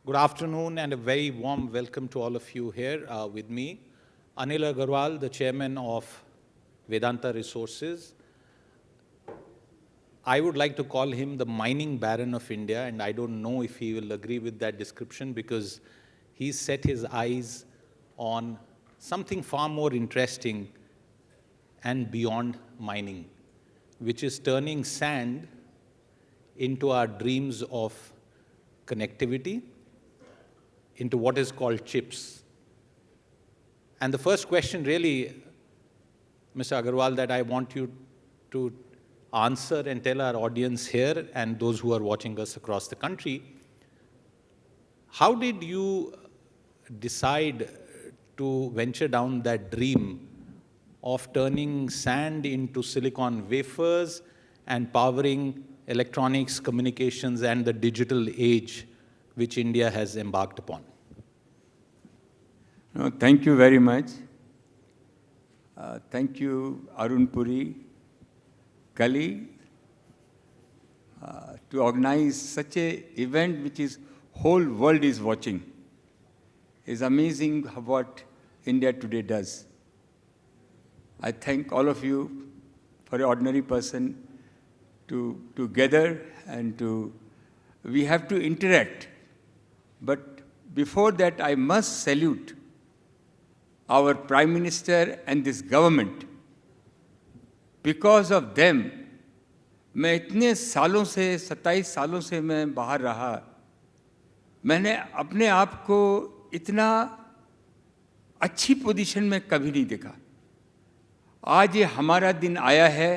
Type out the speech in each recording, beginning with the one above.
Good afternoon and a very warm welcome to all of you here with me. Anil Agarwal, the chairman of Vedanta Resources. I would like to call him the mining baron of India, and I don't know if he will agree with that description because he's set his eyes on something far more interesting and beyond mining, which is turning sand into our dreams of connectivity, into what is called chips. And the first question really, Mr. Agarwal, that I want you to answer and tell our audience here and those who are watching us across the country, how did you decide to venture down that dream of turning sand into silicon wafers and powering electronics, communications, and the digital age which India has embarked upon? No, thank you very much. Thank you, Arun Puri, Kali, to organize such an event which is whole world is watching. It's amazing what India today does. I thank all of you for an ordinary person to gather and we have to interact. But before that, I must salute our Prime Minister and this government. Because of them, मैं इतने सालों से 27 सालों से मैं बाहर रहा, मैंने अपने आप को इतना अच्छी पोजीशन में कभी नहीं देखा। आज ये हमारा दिन आया है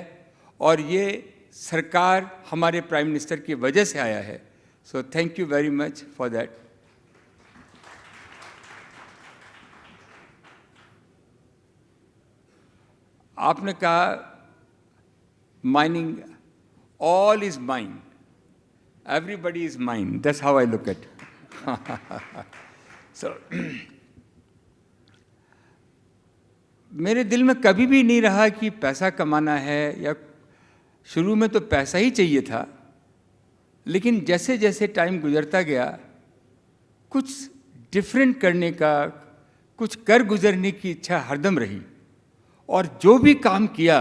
और ये सरकार हमारे प्राइम मिनिस्टर की वजह से आया है। So thank you very much for that. आपने कहा mining, all is mine. Everybody is mine. That's how I look at it. So, मेरे दिल में कभी भी नहीं रहा कि पैसा कमाना है, या शुरू में तो पैसा ही चाहिए था, लेकिन जैसे जैसे टाइम गुजरता गया, कुछ डिफरेंट करने का, कुछ कर गुजरने की इच्छा हरदम रही। और जो भी काम किया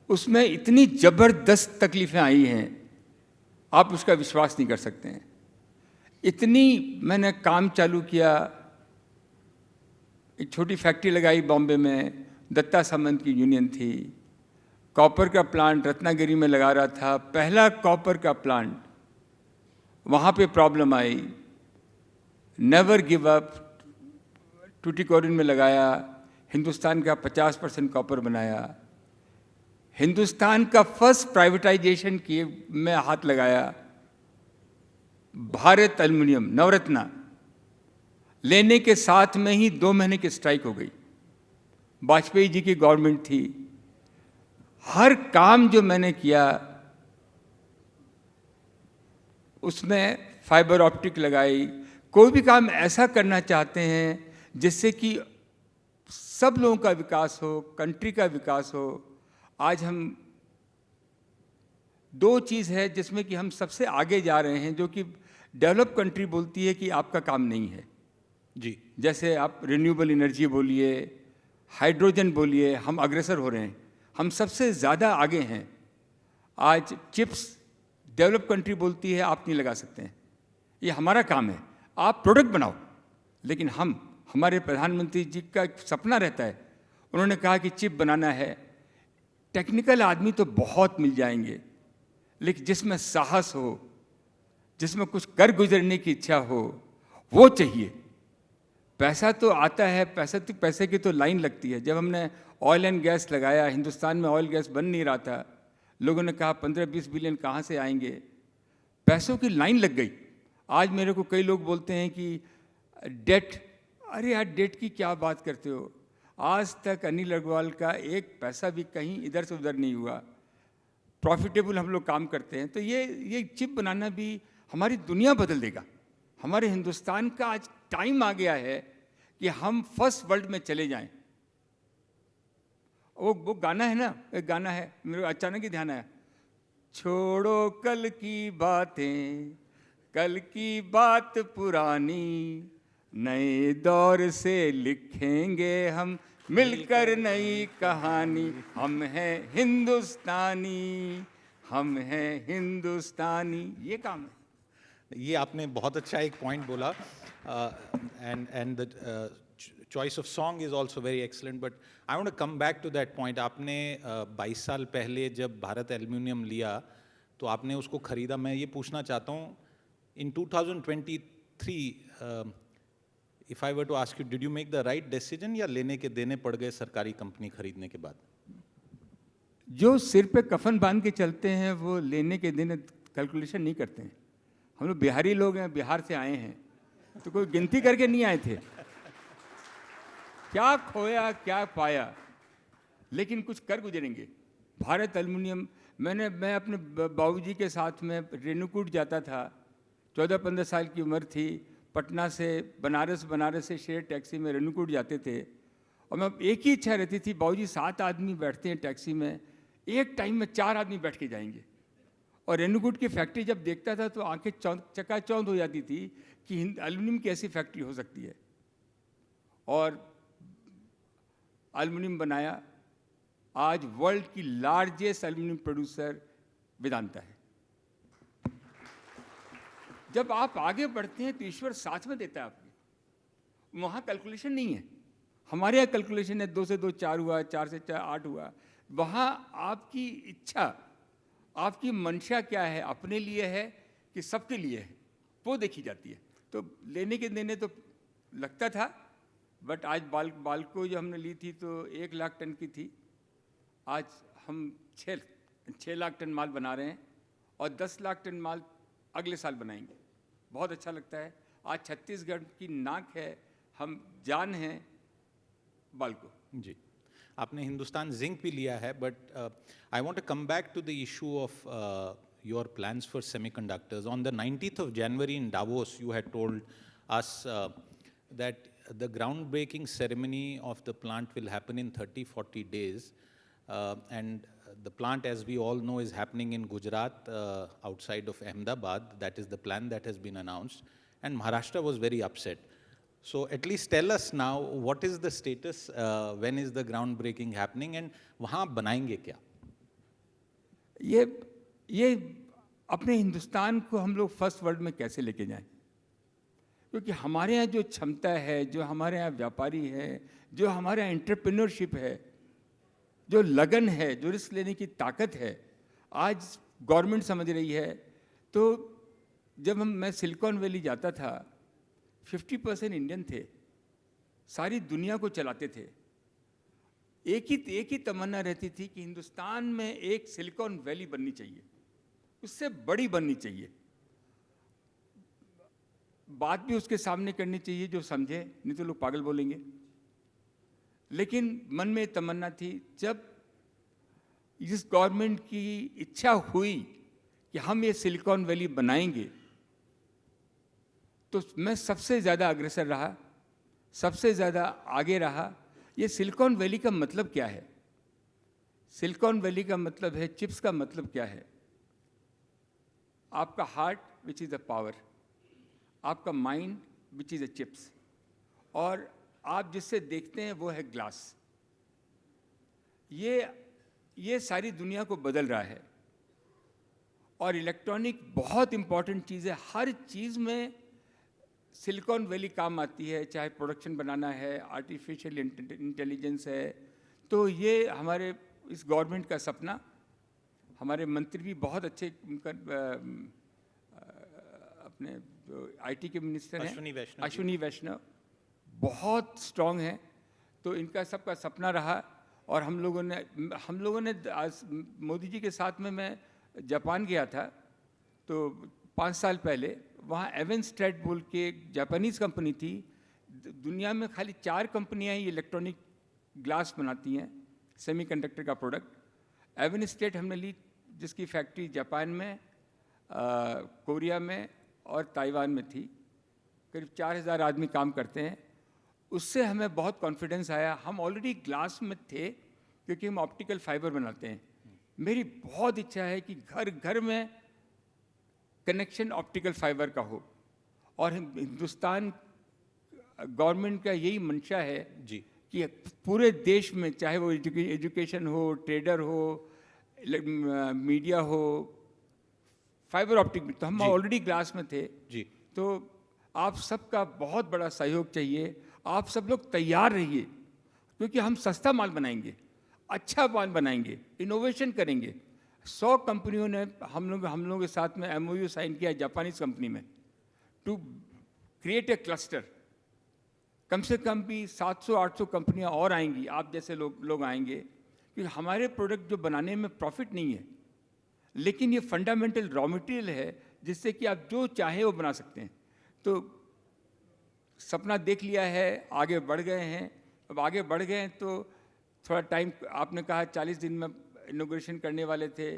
उसमें इतनी ज़बरदस्त तकलीफ़ें आई हैं, आप उसका विश्वास नहीं कर सकते हैं। इतनी मैंने काम चालू किया, एक छोटी फैक्ट्री लगाई बॉम्बे में, दत्ता सामंत की यूनियन थी। कॉपर का प्लांट रत्नागिरी में लगा रहा था, पहला कॉपर का प्लांट, वहाँ पे प्रॉब्लम आई। नेवर गिव अप, टूटीकोरिन में लगाया, हिंदुस्तान का 50% कॉपर बनाया। हिंदुस्तान का फर्स्ट प्राइवेटाइजेशन किए में हाथ लगाया, भारत एल्युमिनियम नवरत्ना लेने के साथ में ही 2 महीने की स्ट्राइक हो गई। वाजपेयी जी की गवर्नमेंट थी। हर काम जो मैंने किया उसमें फाइबर ऑप्टिक लगाई। कोई भी काम ऐसा करना चाहते हैं जिससे कि सब लोगों का विकास हो, कंट्री का विकास हो। आज हम 2 चीज़ है जिसमें कि हम सबसे आगे जा रहे हैं, जो कि डेवलप कंट्री बोलती है कि आपका काम नहीं है जी। जैसे आप रिन्यूएबल एनर्जी बोलिए, हाइड्रोजन बोलिए, हम अग्रसर हो रहे हैं, हम सबसे ज़्यादा आगे हैं। आज चिप्स डेवलप कंट्री बोलती है आप नहीं लगा सकते हैं, ये हमारा काम है, आप प्रोडक्ट बनाओ। लेकिन हमारे प्रधानमंत्री जी का एक सपना रहता है, उन्होंने कहा कि चिप बनाना है। टेक्निकल आदमी तो बहुत मिल जाएंगे, लेकिन जिसमें साहस हो, जिसमें कुछ कर गुजरने की इच्छा हो, वो चाहिए। पैसा तो आता है, पैसे की तो लाइन लगती है। जब हमने ऑयल एंड गैस लगाया, हिंदुस्तान में ऑयल गैस बन नहीं रहा था, लोगों ने कहा 15-20 बिलियन कहाँ से आएंगे, पैसों की लाइन लग गई। आज मेरे को कई लोग बोलते हैं कि डेट, अरे यार डेट की क्या बात करते हो। आज तक अनिल अग्रवाल का एक पैसा भी कहीं इधर से उधर नहीं हुआ। प्रॉफिटेबल हम लोग काम करते हैं। तो ये चिप बनाना भी हमारी दुनिया बदल देगा। हमारे हिंदुस्तान का आज टाइम आ गया है कि हम फर्स्ट वर्ल्ड में चले जाएं। वो गाना है ना, एक गाना है, मेरे अचानक ही ध्यान आया, छोड़ो कल की बातें कल की बात पुरानी, नए दौर से लिखेंगे हम मिलकर नई कहानी। हम हैं हिंदुस्तानी, हम हैं हिंदुस्तानी, ये काम है। ये आपने बहुत अच्छा एक पॉइंट बोला, and the choice of song is also very excellent, but I want to come back to that point. आपने 22 साल पहले जब भारत एल्युमिनियम लिया तो आपने उसको खरीदा। मैं ये पूछना चाहता हूँ, in 2023 if I were to ask you, did you make the right decision, या लेने के देने पड़ गए सरकारी कंपनी खरीदने के बाद? जो सिर पे कफन बांध के चलते हैं वो लेने के दिन कैलकुलेशन नहीं करते हैं। हम लोग बिहारी लोग हैं, बिहार से आए हैं, तो कोई गिनती करके नहीं आए थे क्या खोया क्या पाया, लेकिन कुछ कर गुजरेंगे। भारत एल्युमिनियम, मैं अपने बाबूजी के साथ में रेणुकूट जाता था, 14-15 साल की उम्र थी, पटना से बनारस, बनारस से शेयर टैक्सी में रेणुकूट जाते थे, और मैं एक ही इच्छा रहती थी, बाबूजी 7 आदमी बैठते हैं टैक्सी में, एक टाइम में 4 आदमी बैठ के जाएंगे। और रेणुकूट की फैक्ट्री जब देखता था तो आंखें चकाचौंध हो जाती थी कि एल्युमिनियम की ऐसी फैक्ट्री हो सकती है। और एल्युमिनियम बनाया। आज वर्ल्ड की लार्जेस्ट एल्युमिनियम प्रोड्यूसर वेदांता है। जब आप आगे बढ़ते हैं तो ईश्वर साथ में देता है आपके। वहाँ कैलकुलेशन नहीं है, हमारे यहाँ कैलकुलेशन है 2 से 2 4 हुआ, 4 से 4 8 हुआ। वहाँ आपकी इच्छा, आपकी मंशा क्या है, अपने लिए है कि सबके लिए है, वो देखी जाती है। तो लेने के देने तो लगता था, बट आज बाल्को जो हमने ली थी तो 1 लाख टन की थी, आज हम 6 लाख टन माल बना रहे हैं, और 10 लाख टन माल अगले साल बनाएंगे। बहुत अच्छा लगता है। आज छत्तीसगढ़ की नाक है, हम जान हैं बाल्को। जी, आपने हिंदुस्तान जिंक भी लिया है, but I want to come back to the issue of your plans for semiconductors. On the 19th of January in Davos, you had told us that the groundbreaking ceremony of the plant will happen in 30-40 days, and the plant, as we all know, is happening in Gujarat, outside of Ahmedabad. That is the plan that has been announced, and Maharashtra was very upset. So at least tell us now, what is the status, when is the groundbreaking happening, and वहाँ बनाएंगे क्या? ये अपने हिंदुस्तान को हम लोग first world में कैसे लेके जाएं? क्योंकि हमारे यहाँ जो क्षमता है, जो हमारे यहाँ व्यापारी है, जो हमारे यहाँ एंटरप्रेन्योरशिप है, जो लगन है, जो रिस्क लेने की ताकत है, आज गवर्नमेंट समझ रही है। तो जब मैं सिलिकॉन वैली जाता था, 50% इंडियन थे, सारी दुनिया को चलाते थे। एक ही तमन्ना रहती थी कि हिंदुस्तान में एक सिलिकॉन वैली बननी चाहिए, उससे बड़ी बननी चाहिए। बात भी उसके सामने करनी चाहिए जो समझे, नहीं तो लोग पागल बोलेंगे। लेकिन मन में तमन्ना थी। जब इस गवर्नमेंट की इच्छा हुई कि हम ये सिलिकॉन वैली बनाएंगे, तो मैं सबसे ज़्यादा अग्रसर रहा, सबसे ज़्यादा आगे रहा। ये सिलिकॉन वैली का मतलब क्या है? सिलिकॉन वैली का मतलब है, चिप्स का मतलब क्या है? आपका heart which is a power, आपका mind which is a chips, और आप जिससे देखते हैं वो है ग्लास। ये सारी दुनिया को बदल रहा है। और इलेक्ट्रॉनिक बहुत इंपॉर्टेंट चीज़ है। हर चीज़ में सिलिकॉन वैली काम आती है, चाहे प्रोडक्शन बनाना है, आर्टिफिशियल इंटेलिजेंस है। तो ये हमारे इस गवर्नमेंट का सपना, हमारे मंत्री भी बहुत अच्छे, अपने जो आईटी के मिनिस्टर हैं अश्विनी वैष्णव, बहुत स्ट्रांग हैं। तो इनका सबका सपना रहा। और हम लोगों ने मोदी जी के साथ में मैं जापान गया था, तो 5 साल पहले वहाँ एवेंस्ट्रेट बोल के एक जापानीज़ कंपनी थी। दुनिया में खाली 4 कंपनियाँ ही इलेक्ट्रॉनिक ग्लास बनाती हैं, सेमीकंडक्टर का प्रोडक्ट। एवेंस्ट्रेट हमने ली, जिसकी फैक्ट्री जापान में, कोरिया में और ताइवान में थी। करीब 4000 आदमी काम करते हैं। उससे हमें बहुत कॉन्फिडेंस आया। हम ऑलरेडी ग्लास में थे क्योंकि हम ऑप्टिकल फाइबर बनाते हैं। मेरी बहुत इच्छा है कि घर घर में कनेक्शन ऑप्टिकल फाइबर का हो, और हिंदुस्तान गवर्नमेंट का यही मंशा है जी कि पूरे देश में, चाहे वो एजुकेशन हो, ट्रेडर हो, मीडिया हो, फाइबर ऑप्टिक में, तो हम जी। ऑलरेडी ग्लास में थे, जी तो आप सबका बहुत बड़ा सहयोग चाहिए। आप सब लोग तैयार रहिए, क्योंकि हम सस्ता माल बनाएंगे, अच्छा माल बनाएंगे, इनोवेशन करेंगे। 100 कंपनियों ने हम लोगों के साथ में MOU साइन किया है जापानीज कंपनी में, टू क्रिएट ए क्लस्टर। कम से कम भी 700-800 कंपनियां और आएंगी, आप जैसे लोग आएंगे, क्योंकि हमारे प्रोडक्ट जो बनाने में प्रॉफिट नहीं है, लेकिन ये फंडामेंटल रॉ मटेरियल है जिससे कि आप जो चाहे वो बना सकते हैं। तो सपना देख लिया है, आगे बढ़ गए हैं। अब आगे बढ़ गए हैं तो थोड़ा टाइम, आपने कहा 40 दिन में इनॉग्रेशन करने वाले थे।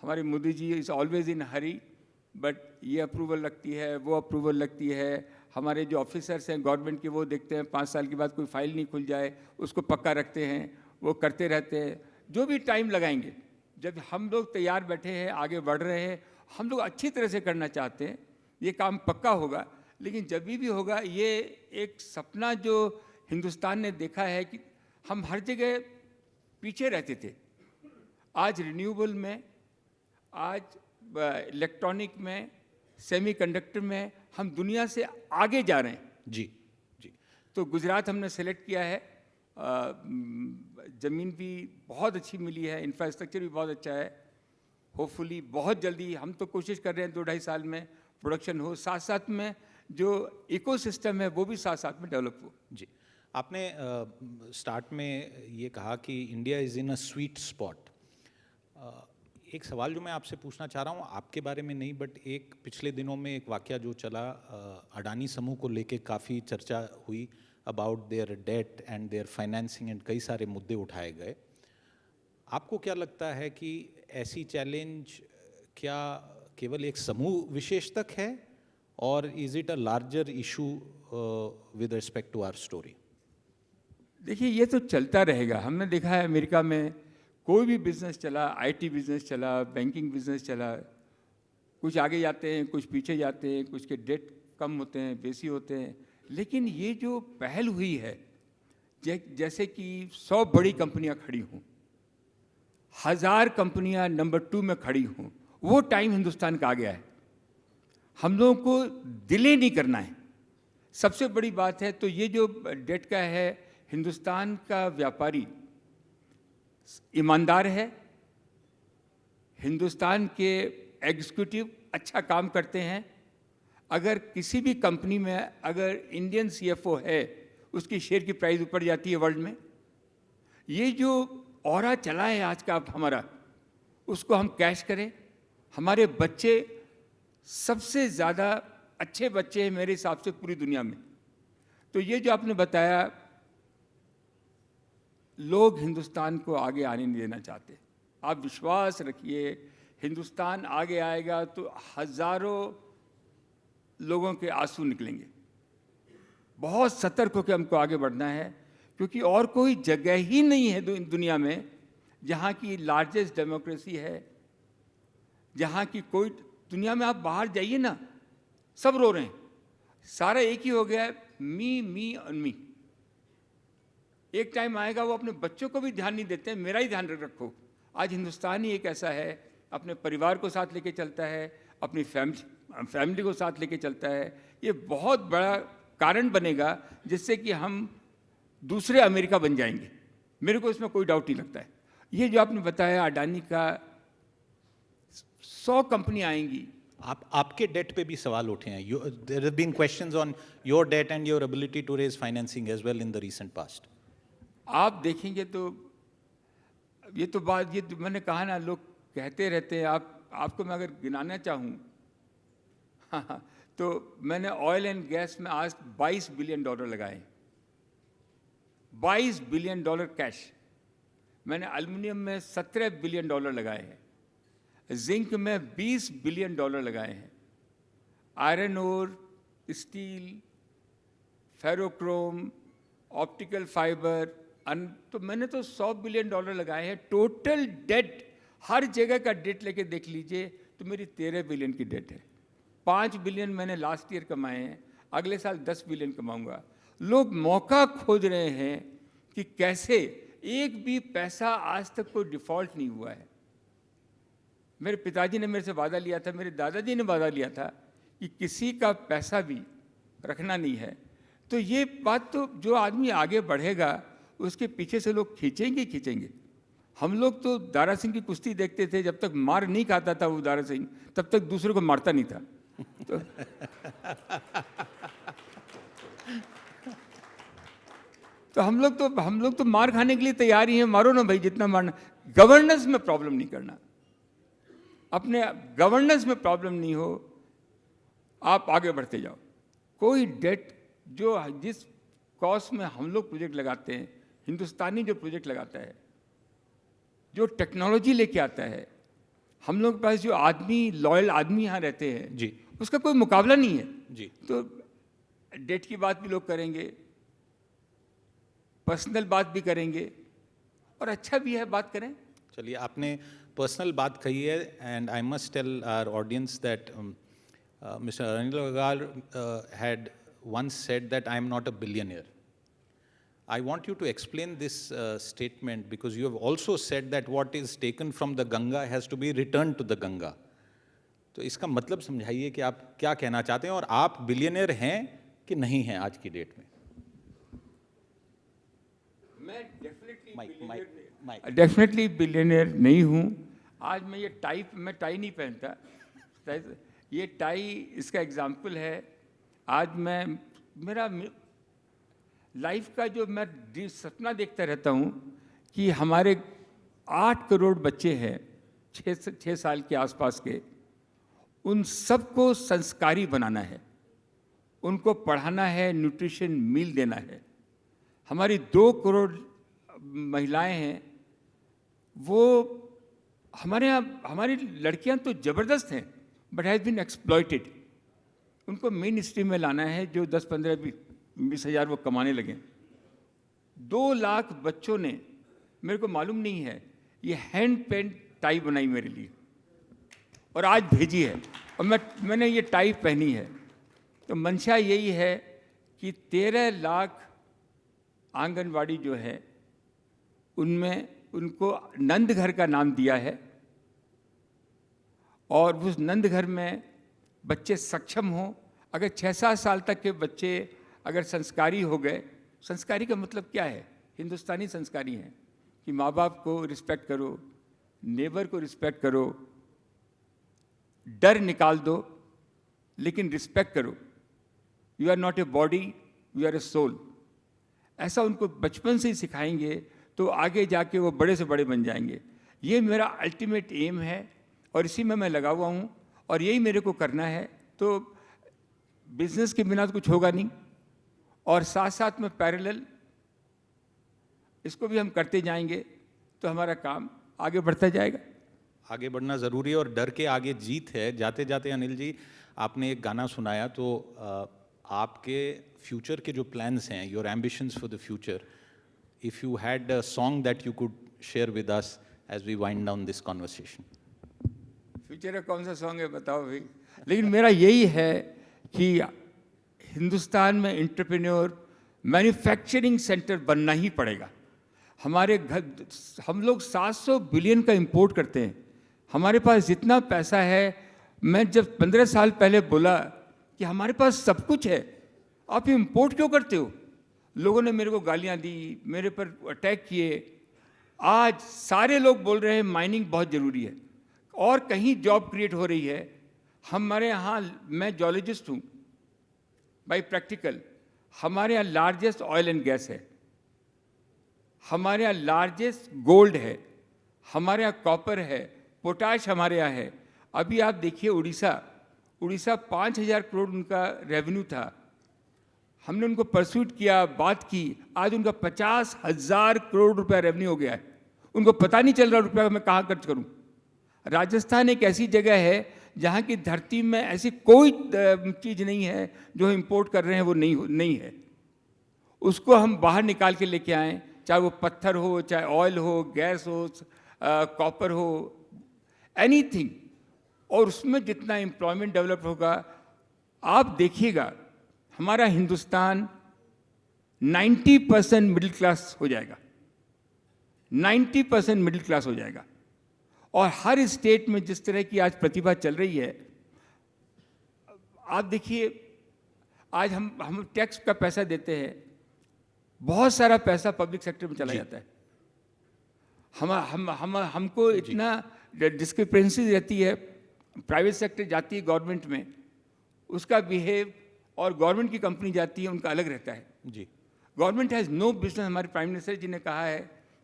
हमारे Modi ji is always in hurry, but ये अप्रूवल लगती है, वो अप्रूवल लगती है। हमारे जो ऑफिसर्स हैं गवर्नमेंट के, वो देखते हैं 5 साल के बाद कोई फाइल नहीं खुल जाए, उसको पक्का रखते हैं, वो करते रहते हैं। जो भी टाइम लगाएंगे, जब हम लोग तैयार बैठे हैं, आगे बढ़ रहे हैं, हम लोग अच्छी तरह से करना चाहते हैं, ये काम पक्का होगा। लेकिन जब भी होगा, ये एक सपना जो हिंदुस्तान ने देखा है कि हम हर जगह पीछे रहते थे, आज रिन्यूएबल में, आज इलेक्ट्रॉनिक में, सेमीकंडक्टर में हम दुनिया से आगे जा रहे हैं। जी जी। तो गुजरात हमने सेलेक्ट किया है, ज़मीन भी बहुत अच्छी मिली है, इंफ्रास्ट्रक्चर भी बहुत अच्छा है। होपफुली बहुत जल्दी, हम तो कोशिश कर रहे हैं 2-2.5 साल में प्रोडक्शन हो, साथ साथ में जो इकोसिस्टम है वो भी साथ साथ में डेवलप हो। जी, आपने स्टार्ट में ये कहा कि India is in a sweet spot. एक सवाल जो मैं आपसे पूछना चाह रहा हूँ, आपके बारे में नहीं, बट एक पिछले दिनों में एक वाकया जो चला, अडानी समूह को लेके काफ़ी चर्चा हुई about their debt and their financing एंड कई सारे मुद्दे उठाए गए। आपको क्या लगता है कि ऐसी चैलेंज क्या केवल एक समूह विशेष तक है, और is it a larger issue with respect to our story? देखिए, ये तो चलता रहेगा। हमने देखा है अमेरिका में कोई भी बिजनेस चला, IT बिजनेस चला, बैंकिंग बिजनेस चला, कुछ आगे जाते हैं, कुछ पीछे जाते हैं, कुछ के डेट कम होते हैं, बेसी होते हैं। लेकिन ये जो पहल हुई है, जैसे कि 100 बड़ी कंपनियां खड़ी हों, 1000 कंपनियां नंबर 2 में खड़ी हों, वो टाइम हिंदुस्तान का आ गया है। हम लोगों को डिले नहीं करना है, सबसे बड़ी बात है। तो ये जो डेट का है, हिंदुस्तान का व्यापारी ईमानदार है, हिंदुस्तान के एग्जीक्यूटिव अच्छा काम करते हैं। अगर किसी भी कंपनी में अगर इंडियन CFO है, उसकी शेयर की प्राइस ऊपर जाती है वर्ल्ड में। ये जो ऑरा चला है आज का हमारा, उसको हम कैश करें। हमारे बच्चे सबसे ज़्यादा अच्छे बच्चे हैं मेरे हिसाब से पूरी दुनिया में। तो ये जो आपने बताया, लोग हिंदुस्तान को आगे आने नहीं देना चाहते। आप विश्वास रखिए, हिंदुस्तान आगे आएगा तो हज़ारों लोगों के आंसू निकलेंगे। बहुत सतर्क होकर हमको आगे बढ़ना है, क्योंकि और कोई जगह ही नहीं है दुनिया में जहाँ की लार्जेस्ट डेमोक्रेसी है, जहाँ की कोई, दुनिया में आप बाहर जाइए ना, सब रो रहे हैं, सारा एक ही हो गया है, मी और मी। एक टाइम आएगा वो अपने बच्चों को भी ध्यान नहीं देते हैं, मेरा ही ध्यान रखो। आज हिंदुस्तान ही एक ऐसा है, अपने परिवार को साथ लेके चलता है, अपनी फैमिली को साथ लेके चलता है। ये बहुत बड़ा कारण बनेगा जिससे कि हम दूसरे अमेरिका बन जाएंगे, मेरे को इसमें कोई डाउट नहीं लगता है। ये जो आपने बताया अडानी का 100 कंपनी आएंगी। आपके डेट पे भी सवाल उठे हैं। There have been questions on your debt and your ability to raise financing as well in the recent past. आप देखेंगे तो ये तो बात, ये तो मैंने कहा ना, लोग कहते रहते हैं। आपको मैं अगर गिनाना चाहूँ तो मैंने ऑयल एंड गैस में आज $22 बिलियन लगाए, $22 बिलियन कैश। मैंने एल्युमिनियम में $17 बिलियन लगाए हैं, जिंक में $20 बिलियन लगाए हैं, iron ore, steel, ferrochrome, optical fibre, तो मैंने तो $100 बिलियन लगाए हैं। टोटल डेट, हर जगह का डेट लेके देख लीजिए तो मेरी 13 बिलियन की डेट है। 5 बिलियन मैंने लास्ट ईयर कमाए हैं, अगले साल 10 बिलियन कमाऊंगा। लोग मौका खोज रहे हैं कि कैसे, एक भी पैसा आज तक कोई डिफ़ॉल्ट नहीं हुआ है। मेरे पिताजी ने मेरे से वादा लिया था, मेरे दादाजी ने वादा लिया था कि किसी का पैसा भी रखना नहीं है। तो ये बात तो जो आदमी आगे बढ़ेगा उसके पीछे से लोग खींचेंगे खींचेंगे। हम लोग तो दारा सिंह की कुश्ती देखते थे, जब तक मार नहीं खाता था वो दारा सिंह, तब तक दूसरे को मारता नहीं था। तो हम लोग तो मार खाने के लिए तैयार ही हैं, मारो ना भाई जितना मारना। गवर्नेंस में प्रॉब्लम नहीं करना, अपने गवर्नेंस में प्रॉब्लम नहीं हो, आप आगे बढ़ते जाओ। कोई डेट जो जिस कॉस्ट में हम लोग प्रोजेक्ट लगाते हैं, हिंदुस्तानी जो प्रोजेक्ट लगाता है, जो टेक्नोलॉजी लेके आता है, हम लोग के पास जो आदमी, लॉयल आदमी यहाँ रहते हैं जी, उसका कोई मुकाबला नहीं है जी। तो डेट की बात भी लोग करेंगे, पर्सनल बात भी करेंगे, और अच्छा भी है बात करें। चलिए, आपने पर्सनल बात कही है, and I must tell our audience that mister Anil Agrawal had once said that I am not a billionaire. I want you to explain this statement, because you have also said that what is taken from the Ganga has to be returned to the Ganga. तो इसका मतलब समझाइए कि आप क्या कहना चाहते हैं, और आप बिलियनियर हैं कि नहीं हैं आज की डेट में? मैं डेफिनेटली Mike. बिलियनियर नहीं हूँ। आज मैं ये मैं टाई नहीं पहनता, ये टाई इसका एग्जाम्पल है। आज मैं, मेरा लाइफ का जो मैं सपना देखता रहता हूँ कि हमारे 8 करोड़ बच्चे हैं 6 साल के आसपास के, उन सबको संस्कारी बनाना है, उनको पढ़ाना है, न्यूट्रिशन मील देना है। हमारी 2 करोड़ महिलाएं हैं, वो हमारे यहाँ, हमारी लड़कियां तो ज़बरदस्त हैं, बट हैज़ बीन एक्सप्लॉइटेड। उनको मेन स्ट्रीम में लाना है, जो 10-15-20 हज़ार वो कमाने लगे। 2 लाख बच्चों ने, मेरे को मालूम नहीं है, ये हैंड पेंट टाई बनाई मेरे लिए और आज भेजी है, और मैंने ये टाई पहनी है। तो मंशा यही है कि 13 लाख आंगनवाड़ी जो है, उनमें उनको नंद घर का नाम दिया है, और उस नंद घर में बच्चे सक्षम हों। अगर 6-7 साल तक के बच्चे अगर संस्कारी हो गए, संस्कारी का मतलब क्या है? हिंदुस्तानी संस्कारी हैं कि माँ बाप को रिस्पेक्ट करो, नेबर को रिस्पेक्ट करो, डर निकाल दो, लेकिन रिस्पेक्ट करो। You are not a body, you are a soul. ऐसा उनको बचपन से ही सिखाएंगे तो आगे जाके वो बड़े से बड़े बन जाएंगे। ये मेरा अल्टीमेट एम है, और इसी में मैं लगा हुआ हूँ, और यही मेरे को करना है। तो बिजनेस के बिना तो कुछ होगा नहीं, और साथ साथ में पैरेलल इसको भी हम करते जाएंगे तो हमारा काम आगे बढ़ता जाएगा। आगे बढ़ना ज़रूरी है, और डर के आगे जीत है। जाते जाते अनिल जी, आपने एक गाना सुनाया, तो आपके फ्यूचर के जो प्लान्स हैं, your ambitions for the future, if you had a song that you could share with us as we wind down this conversation. Future का कौन सा सॉन्ग है बताओ भाई। लेकिन मेरा यही है कि हिंदुस्तान में एंटरप्रेन्योर, मैन्युफैक्चरिंग सेंटर बनना ही पड़ेगा। हमारे घर, हम लोग 700 बिलियन का इंपोर्ट करते हैं, हमारे पास जितना पैसा है, मैं जब 15 साल पहले बोला कि हमारे पास सब कुछ है, आप इंपोर्ट क्यों करते हो, लोगों ने मेरे को गालियां दी, मेरे पर अटैक किए। आज सारे लोग बोल रहे हैं माइनिंग बहुत ज़रूरी है, और कहीं जॉब क्रिएट हो रही है। हमारे यहाँ, मैं जोलॉजिस्ट हूँ बाई प्रैक्टिकल, हमारे यहाँ लार्जेस्ट ऑयल एंड गैस है, हमारे यहाँ लार्जेस्ट गोल्ड है, हमारे यहाँ कॉपर है, पोटाश हमारे यहाँ है। अभी आप देखिए उड़ीसा 5,000 करोड़ उनका रेवेन्यू था, हमने उनको परस्यूट किया, बात की, आज उनका 50,000 करोड़ रुपया रेवेन्यू हो गया है। उनको पता नहीं चल रहा रुपया मैं कहाँ खर्च करूँ। राजस्थान एक ऐसी जगह है जहाँ की धरती में ऐसी कोई चीज़ नहीं है जो इंपोर्ट कर रहे हैं वो नहीं है। उसको हम बाहर निकाल के लेके आएँ, चाहे वो पत्थर हो, चाहे ऑयल हो, गैस हो, कॉपर हो, एनीथिंग। और उसमें जितना एम्प्लॉयमेंट डेवलप होगा, आप देखिएगा हमारा हिंदुस्तान 90% मिडिल क्लास हो जाएगा, 90% मिडिल क्लास हो जाएगा। और हर स्टेट में जिस तरह की आज प्रतिभा चल रही है, आप देखिए आज हम टैक्स का पैसा देते हैं, बहुत सारा पैसा पब्लिक सेक्टर में चला जाता है। हमको इतना डिस्क्रिपेंसी रहती है, प्राइवेट सेक्टर जाती है गवर्नमेंट में, उसका बिहेव, और गवर्नमेंट की कंपनी जाती है उनका अलग रहता है जी। गवर्नमेंट हैज़ नो बिजनेस, हमारे प्राइम मिनिस्टर जी ने कहा है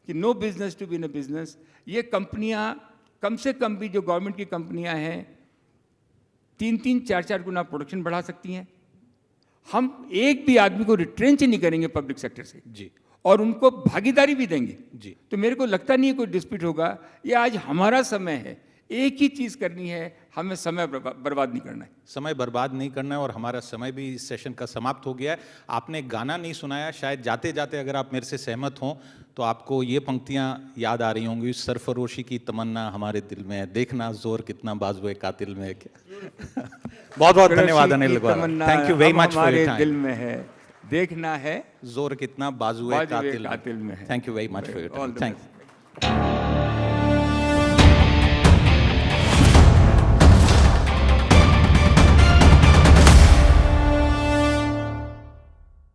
कि no business to be in a business. ये कंपनियां कम से कम भी जो गवर्नमेंट की कंपनियां हैं 3-3, 4-4 गुना प्रोडक्शन बढ़ा सकती हैं। हम एक भी आदमी को रिट्रेंच नहीं करेंगे पब्लिक सेक्टर से जी और उनको भागीदारी भी देंगे जी। तो मेरे को लगता नहीं है कोई डिस्प्यूट होगा। ये आज हमारा समय है, एक ही चीज़ करनी है, हमें समय बर्बाद नहीं करना है। समय बर्बाद नहीं करना है और हमारा समय भी इस सेशन का समाप्त हो गया है। आपने गाना नहीं सुनाया, शायद जाते जाते अगर आप मेरे से सहमत हों तो आपको ये पंक्तियां याद आ रही होंगी, सरफरोशी की तमन्ना हमारे दिल में है, देखना जोर कितना बाजुए कातिल में है। क्या बहुत बहुत धन्यवाद Anil Agarwal, thank you very much for your time. दिल में है, देखना है जोर कितना बाजुए कातिल में है। Thank you very much for your time, All the thank you.